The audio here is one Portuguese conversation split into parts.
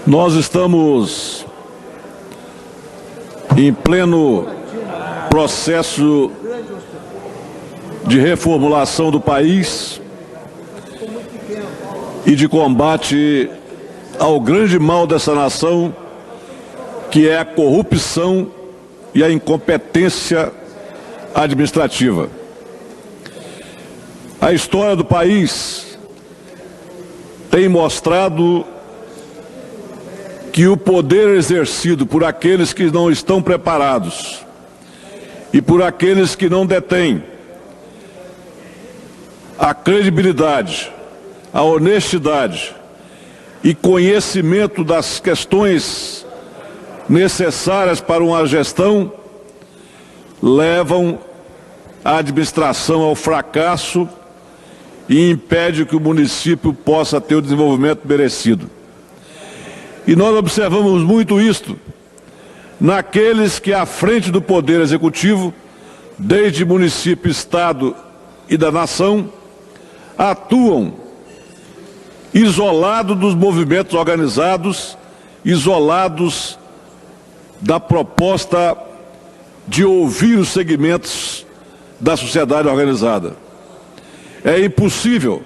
Nós estamos em pleno processo de reformulação do país e de combate ao grande mal dessa nação, que é a corrupção e a incompetência administrativa. A história do país tem mostrado que o poder exercido por aqueles que não estão preparados e por aqueles que não detêm a credibilidade, a honestidade e conhecimento das questões necessárias para uma gestão, levam a administração ao fracasso e impede que o município possa ter o desenvolvimento merecido. E nós observamos muito isto naqueles que, à frente do Poder Executivo, desde município, Estado e da nação, atuam isolados dos movimentos organizados, isolados da proposta de ouvir os segmentos da sociedade organizada. É impossível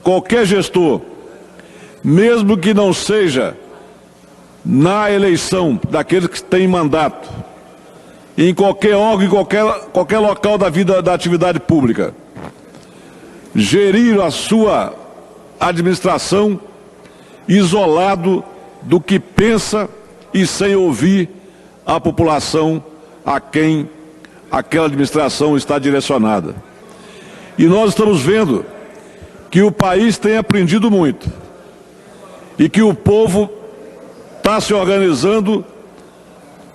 qualquer gestor, mesmo que não seja na eleição daqueles que têm mandato, em qualquer órgão, em qualquer local da vida, da atividade pública, gerir a sua administração isolado do que pensa e sem ouvir a população a quem aquela administração está direcionada. E nós estamos vendo que o país tem aprendido muito e que o povo está se organizando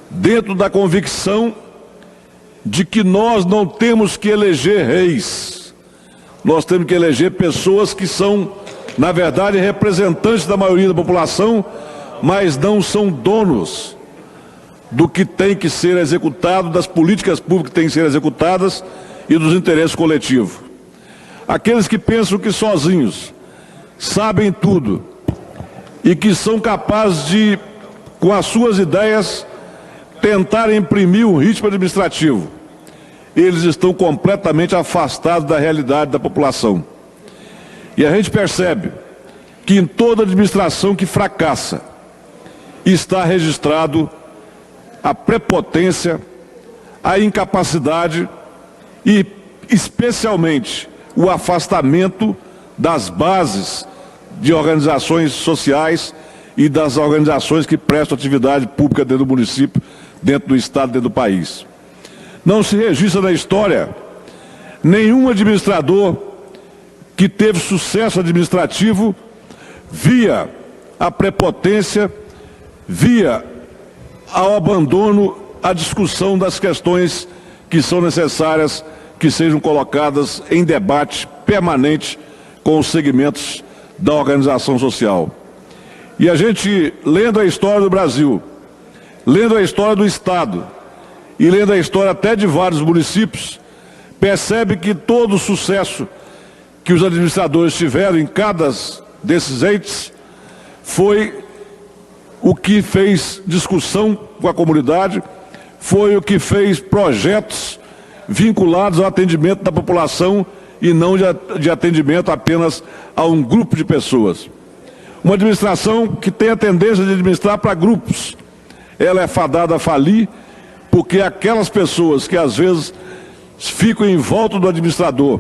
dentro da convicção de que nós não temos que eleger reis, nós temos que eleger pessoas que são, na verdade, representantes da maioria da população, mas não são donos do que tem que ser executado, das políticas públicas que têm que ser executadas e dos interesses coletivos. Aqueles que pensam que sozinhos sabem tudo e que são capazes de, com as suas ideias, tentar imprimir um ritmo administrativo, eles estão completamente afastados da realidade da população. E a gente percebe que em toda administração que fracassa está registrado a prepotência, a incapacidade e, especialmente, o afastamento das bases de organizações sociais e das organizações que prestam atividade pública dentro do município, dentro do estado, dentro do país. Não se registra na história nenhum administrador que teve sucesso administrativo via a prepotência, via ao abandono, a discussão das questões que são necessárias que sejam colocadas em debate permanente com os segmentos da organização social. E a gente, lendo a história do Brasil, lendo a história do Estado e lendo a história até de vários municípios, percebe que todo o sucesso que os administradores tiveram em cada desses entes foi o que fez discussão com a comunidade, foi o que fez projetos vinculados ao atendimento da população e não de atendimento apenas a um grupo de pessoas. Uma administração que tem a tendência de administrar para grupos, ela é fadada a falir, porque aquelas pessoas que às vezes ficam em volta do administrador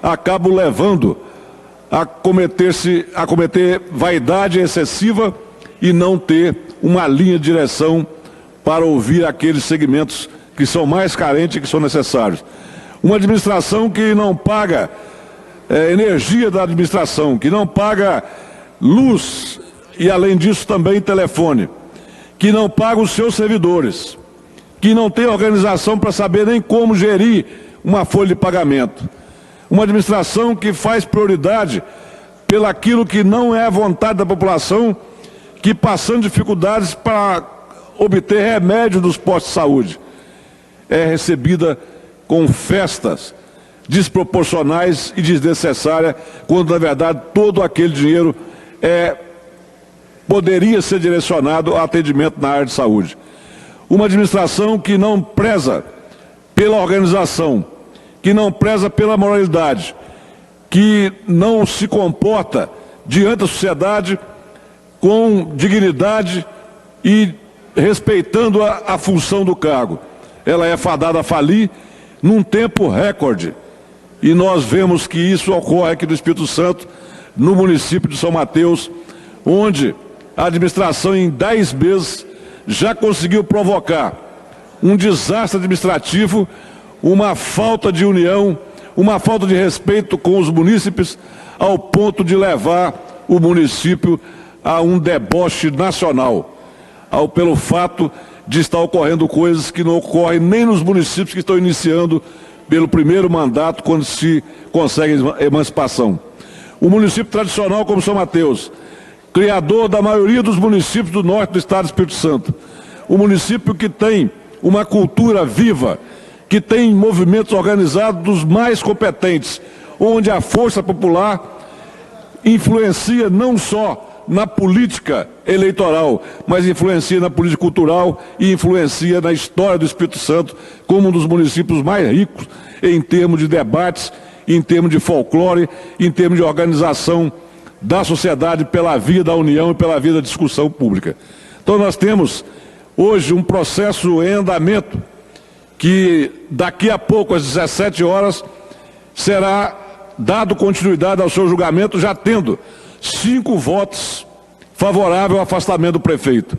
acabam levando a cometer vaidade excessiva e não ter uma linha de direção para ouvir aqueles segmentos que são mais carentes e que são necessários. Uma administração que não paga energia da administração, que não paga luz e, além disso, também telefone, que não paga os seus servidores, que não tem organização para saber nem como gerir uma folha de pagamento. Uma administração que faz prioridade pelaquilo que não é a vontade da população, que passando dificuldades para obter remédio dos postos de saúde, é recebida com festas desproporcionais e desnecessárias, quando na verdade todo aquele dinheiro é poderia ser direcionado ao atendimento na área de saúde. Uma administração que não preza pela organização, que não preza pela moralidade, que não se comporta diante da sociedade com dignidade e respeitando a função do cargo. Ela é fadada a falir num tempo recorde. E nós vemos que isso ocorre aqui no Espírito Santo, no município de São Mateus, onde a administração em 10 meses já conseguiu provocar um desastre administrativo, uma falta de união, uma falta de respeito com os munícipes, ao ponto de levar o município a um deboche nacional, pelo fato de estar ocorrendo coisas que não ocorrem nem nos municípios que estão iniciando pelo primeiro mandato, quando se consegue emancipação. O município tradicional como São Mateus, criador da maioria dos municípios do norte do estado do Espírito Santo, o município que tem uma cultura viva, que tem movimentos organizados dos mais competentes, onde a força popular influencia não só na política eleitoral, mas influencia na política cultural e influencia na história do Espírito Santo como um dos municípios mais ricos em termos de debates, em termos de folclore, em termos de organização da sociedade pela via da união e pela via da discussão pública. Então nós temos hoje um processo em andamento que daqui a pouco, às 17 horas, será dado continuidade ao seu julgamento, já tendo 5 votos favoráveis ao afastamento do prefeito.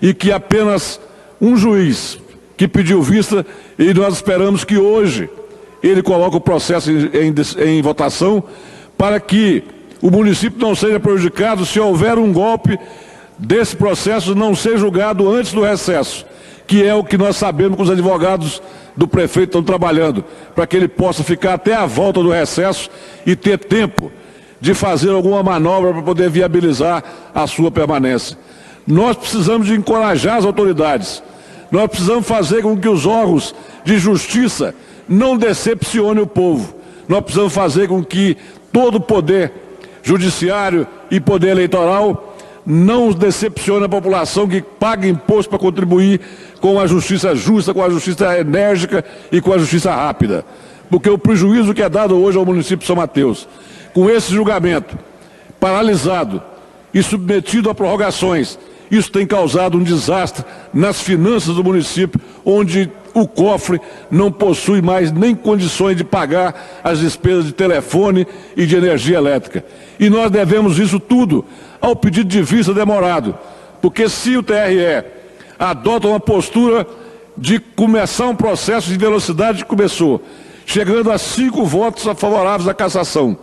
E que apenas um juiz que pediu vista, e nós esperamos que hoje ele coloque o processo em votação, para que o município não seja prejudicado se houver um golpe desse processo, não ser julgado antes do recesso, que é o que nós sabemos que os advogados do prefeito estão trabalhando, para que ele possa ficar até a volta do recesso e ter tempo de fazer alguma manobra para poder viabilizar a sua permanência. Nós precisamos de encorajar as autoridades, nós precisamos fazer com que os órgãos de justiça não decepcionem o povo, nós precisamos fazer com que todo o poder judiciário e poder eleitoral não decepcione a população que paga imposto para contribuir com a justiça justa, com a justiça enérgica e com a justiça rápida. Porque o prejuízo que é dado hoje ao município de São Mateus, com esse julgamento paralisado e submetido a prorrogações, isso tem causado um desastre nas finanças do município, onde o cofre não possui mais nem condições de pagar as despesas de telefone e de energia elétrica. E nós devemos isso tudo ao pedido de vista demorado, porque se o TRE adota uma postura de começar um processo de velocidade que começou, chegando a 5 votos favoráveis à cassação,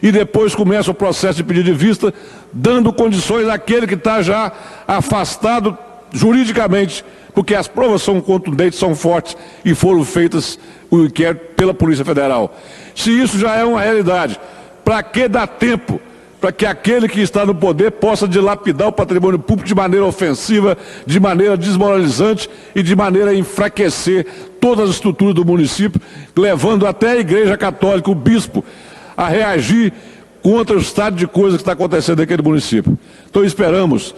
e depois começa o processo de pedido de vista, dando condições àquele que está já afastado juridicamente, porque as provas são contundentes, são fortes e foram feitas o inquérito pela Polícia Federal. Se isso já é uma realidade, para que dar tempo para que aquele que está no poder possa dilapidar o patrimônio público de maneira ofensiva, de maneira desmoralizante e de maneira a enfraquecer todas as estruturas do município, levando até a Igreja Católica, o bispo, a reagir contra o estado de coisas que está acontecendo naquele município. Então esperamos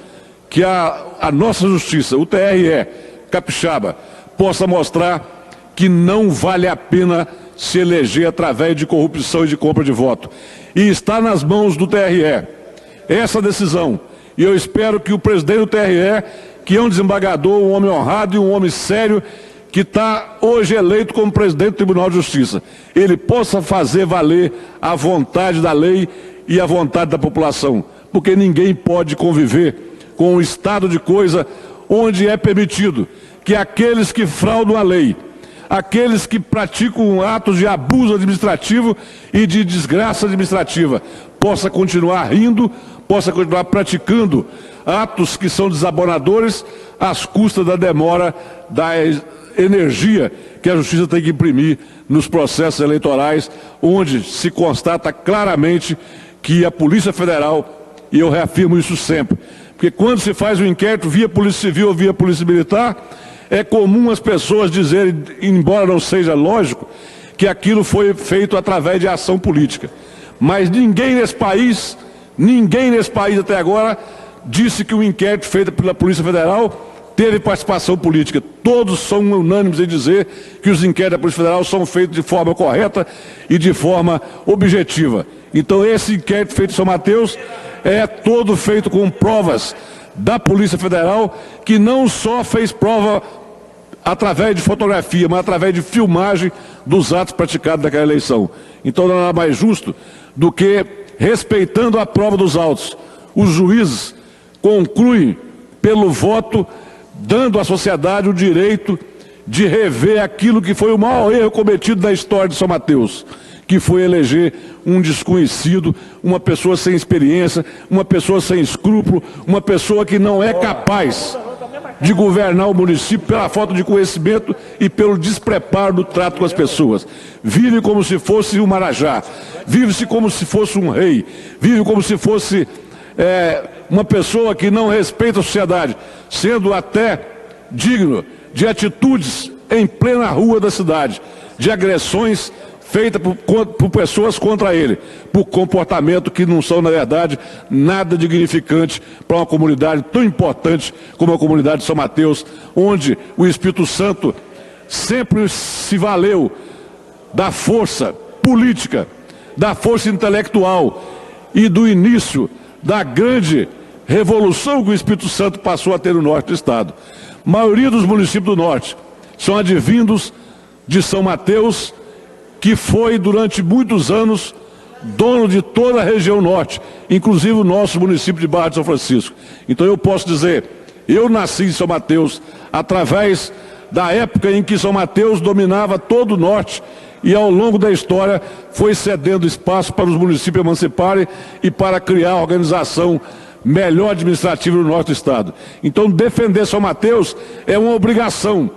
que a nossa justiça, o TRE capixaba, possa mostrar que não vale a pena se eleger através de corrupção e de compra de voto. E está nas mãos do TRE essa decisão. E eu espero que o presidente do TRE, que é um desembargador, um homem honrado e um homem sério, que está hoje eleito como presidente do Tribunal de Justiça, ele possa fazer valer a vontade da lei e a vontade da população. Porque ninguém pode conviver com um estado de coisa onde é permitido que aqueles que fraudam a lei, aqueles que praticam atos de abuso administrativo e de desgraça administrativa, possa continuar rindo, possa continuar praticando atos que são desabonadores às custas da demora da energia que a justiça tem que imprimir nos processos eleitorais, onde se constata claramente que a Polícia Federal, e eu reafirmo isso sempre, porque quando se faz um inquérito via Polícia Civil ou via Polícia Militar, é comum as pessoas dizerem, embora não seja lógico, que aquilo foi feito através de ação política. Mas ninguém nesse país até agora disse que o inquérito feito pela Polícia Federal teve participação política. Todos são unânimes em dizer que os inquéritos da Polícia Federal são feitos de forma correta e de forma objetiva. Então esse inquérito feito em São Mateus é todo feito com provas da Polícia Federal, que não só fez prova através de fotografia, mas através de filmagem dos atos praticados naquela eleição. Então não é mais justo do que, respeitando a prova dos autos, os juízes concluem pelo voto, dando à sociedade o direito de rever aquilo que foi o maior erro cometido na história de São Mateus, que foi eleger um desconhecido, uma pessoa sem experiência, uma pessoa sem escrúpulo, uma pessoa que não é capaz de governar o município pela falta de conhecimento e pelo despreparo do trato com as pessoas. Vive como se fosse um marajá, vive-se como se fosse um rei, vive como se fosse uma pessoa que não respeita a sociedade, sendo até digno de atitudes em plena rua da cidade, de agressões feitas por pessoas contra ele, por comportamento que não são, na verdade, nada dignificante para uma comunidade tão importante como a comunidade de São Mateus, onde o Espírito Santo sempre se valeu da força política, da força intelectual e do início da grande revolução que o Espírito Santo passou a ter no norte do estado. A maioria dos municípios do norte são advindos de São Mateus, que foi durante muitos anos dono de toda a região norte, inclusive o nosso município de Barra de São Francisco. Então eu posso dizer, eu nasci em São Mateus através da época em que São Mateus dominava todo o norte e ao longo da história foi cedendo espaço para os municípios emanciparem e para criar a organização melhor administrativa no norte do estado. Então defender São Mateus é uma obrigação,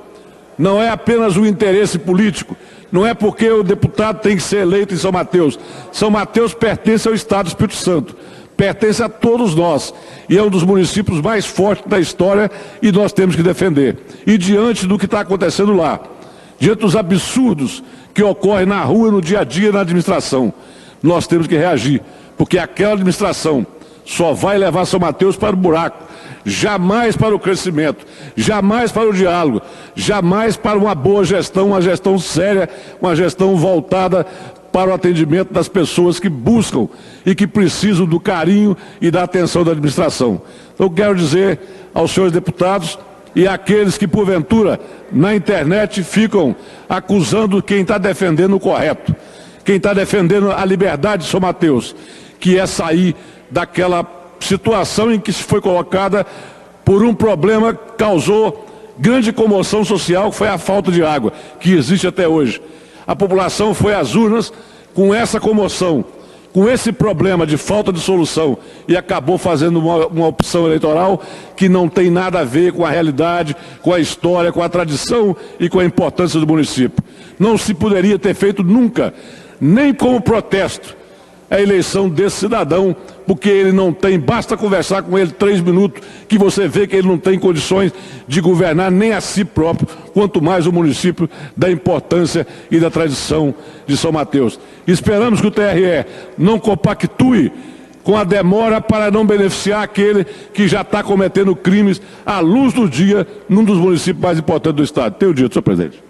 não é apenas um interesse político. Não é porque o deputado tem que ser eleito em São Mateus. São Mateus pertence ao Estado do Espírito Santo, pertence a todos nós, e é um dos municípios mais fortes da história e nós temos que defender. E diante do que está acontecendo lá, diante dos absurdos que ocorrem na rua, no dia a dia, na administração, nós temos que reagir, porque aquela administração só vai levar São Mateus para o buraco, jamais para o crescimento, jamais para o diálogo, jamais para uma boa gestão, uma gestão séria, uma gestão voltada para o atendimento das pessoas que buscam e que precisam do carinho e da atenção da administração. Então quero dizer aos senhores deputados e àqueles que porventura na internet ficam acusando quem está defendendo o correto, quem está defendendo a liberdade de São Mateus, que é sair daquela situação em que se foi colocada por um problema que causou grande comoção social, que foi a falta de água, que existe até hoje. A população foi às urnas com essa comoção, com esse problema de falta de solução e acabou fazendo uma opção eleitoral que não tem nada a ver com a realidade, com a história, com a tradição e com a importância do município. Não se poderia ter feito nunca, nem como protesto, a eleição desse cidadão, porque ele não tem, basta conversar com ele 3 minutos, que você vê que ele não tem condições de governar nem a si próprio, quanto mais o município da importância e da tradição de São Mateus. Esperamos que o TRE não compactue com a demora para não beneficiar aquele que já está cometendo crimes à luz do dia num dos municípios mais importantes do estado. Tenho dito, senhor presidente.